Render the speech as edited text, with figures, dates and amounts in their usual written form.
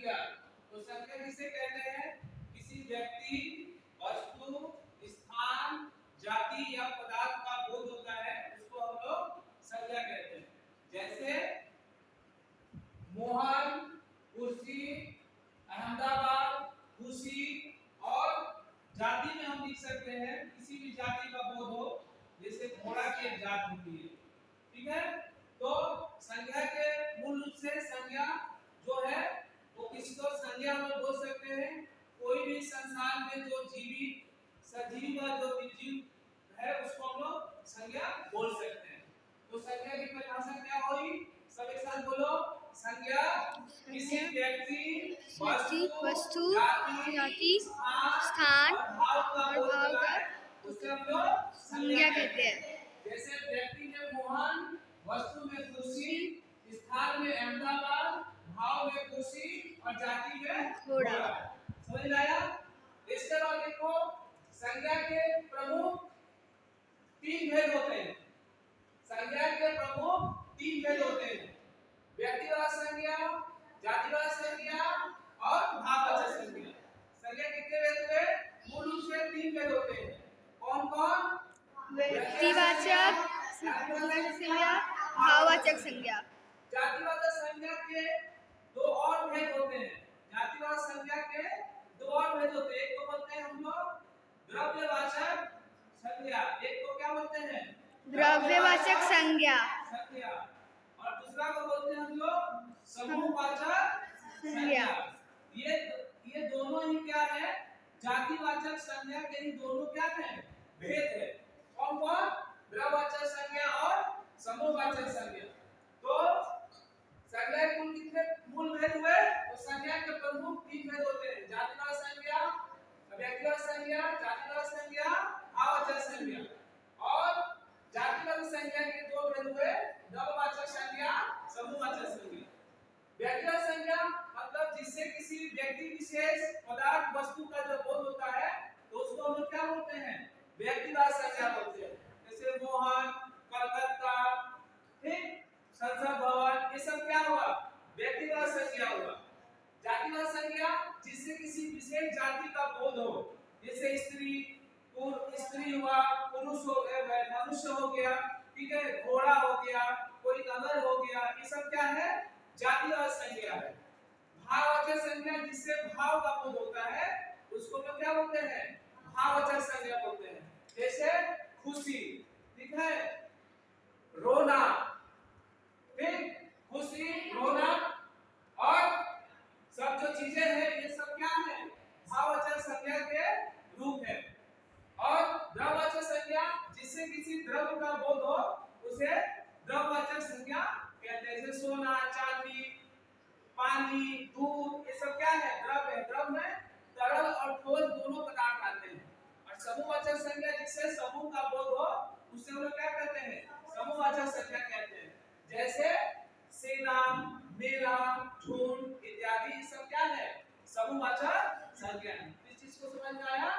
संज्ञा। तो संज्ञा किसे कहते हैं? किसी व्यक्ति, वस्तु, स्थान, जाति या पदार्थ का बोध होता है उसको हम लोग संज्ञा कहते हैं। जैसे मोहन, कुर्सी, अहमदाबाद, खुशी, और जाति में हम लिख सकते हैं किसी भी जाति का बोध हो, जैसे घोड़ा की एक जात होती है, ठीक है। तो संज्ञा के मूल रूप से संज्ञा जो है वो किसी को संज्ञा में बोल सकते हैं। कोई भी संसार में जो जीवित, सजीव या जो निर्जीव है उसको हम लोग संज्ञा बोल सकते हैं। तो संज्ञा की परिभाषा क्या होगी? सब एक साथ बोलो। संज्ञा किसी व्यक्ति, वस्तु, जाति, स्थान और भाव का और बोध भाव होता है उसे हम लोग संज्ञा कहते हैं। जैसे व्यक्ति में मोहन, वस्तु में खुशी, स्थान में अहमदाबाद, भाव में खुशी और जाति में घोड़ा। समझ में आया? इसके बाद देखो संज्ञा के प्रमुख तीन भेद होते हैं। संज्ञा के प्रमुख तीन भेद होते हैं: व्यक्तिवाचक संज्ञा, जातिवाचक संज्ञा और भाववाचक संज्ञा। संज्ञा कितने भेद हुए? मूल रूप से तीन भेद होते हैं। कौन कौन? व्यक्तिवाचक संज्ञा, भाववाचक संज्ञा। जातिवाचक संज्ञा के दो और भेद होते हैं। जातिवाचक संज्ञा के दो और भेद होते हैं। एक को बोलते हैं हम लोग द्रव्यवाचक संज्ञा, एक को क्या बोलते हैं? द्रव्यवाचक संज्ञा। और दूसरा को बोलते हैं हम लोग समूहवाचक संज्ञा। ये दोनों ही क्या है? जातिवाचक संज्ञा के ही दोनों क्या है? भेद है। कौन कौन? द्रव्यवाचक संज्ञा और समूहवाचक संज्ञा। तो संज्ञा के कुल कितने मूल भेद हुए? तो संज्ञा के प्रमुख तीन भेद होते हैं: जातिवाचक संज्ञा, व्यक्तिवाचक संज्ञा, जातिवाचक संज्ञा, भाववाचक संज्ञा। और जातिवाचक संज्ञा के दो भेद हुए: द्रव्यवाचक संज्ञा, समूहवाचक संज्ञा। व्यक्तिवाचक संज्ञा मतलब जिससे किसी व्यक्ति विशेष, पदार्थ, वस्तु का जो बोध होता है तो उसको हम क्या बोलते हैं? व्यक्तिवाचक संज्ञा बोलते हैं। जैसे मोहन, कलकत्ता, ठीक, संसद भवन, ये सब क्या हुआ? व्यक्तिवाचक संज्ञा हुआ। जातिवाचक संज्ञा जिससे किसी विशेष जाति का बोध हो, जैसे स्त्री हुआ, पुरुष हो गया, मनुष्य हो गया, ठीक है, घोड़ा हो गया, कोई नगर हो गया, ये सब क्या है? जातिवाचक संज्ञा है। भाववाचक संज्ञा जिससे भाव का बोध होता है उसको हम क्या बोलते हैं? भाववाचक संज्ञा बोलते हैं। जैसे खुशी, ठीक है, रोना, ठीक, खुशी, रोना और सब जो चीजें हैं ये सब क्या है? भाववाचक संज्ञा के रूप है। और द्रव्यवाचक संज्ञा जिससे किसी द्रव्य का बोध हो उसे द्रव्यवाचक संज्ञा कहते हैं। जैसे सोना, चांदी, पानी, दूध, ये सब क्या है? द्रव्य है। द्रव्य में तरल और ठोस दोनों पदार्थ आते हैं। और समूहवाचक संज्ञा जिससे समूह का बोध हो उसे हम लोग क्या कहते हैं? समूहवाचक संज्ञा कहते हैं। जैसे सेना, मेला, झुंड इत्यादि, ये सब क्या है? समूहवाचक संज्ञा है। इस चीज को समझ में आया?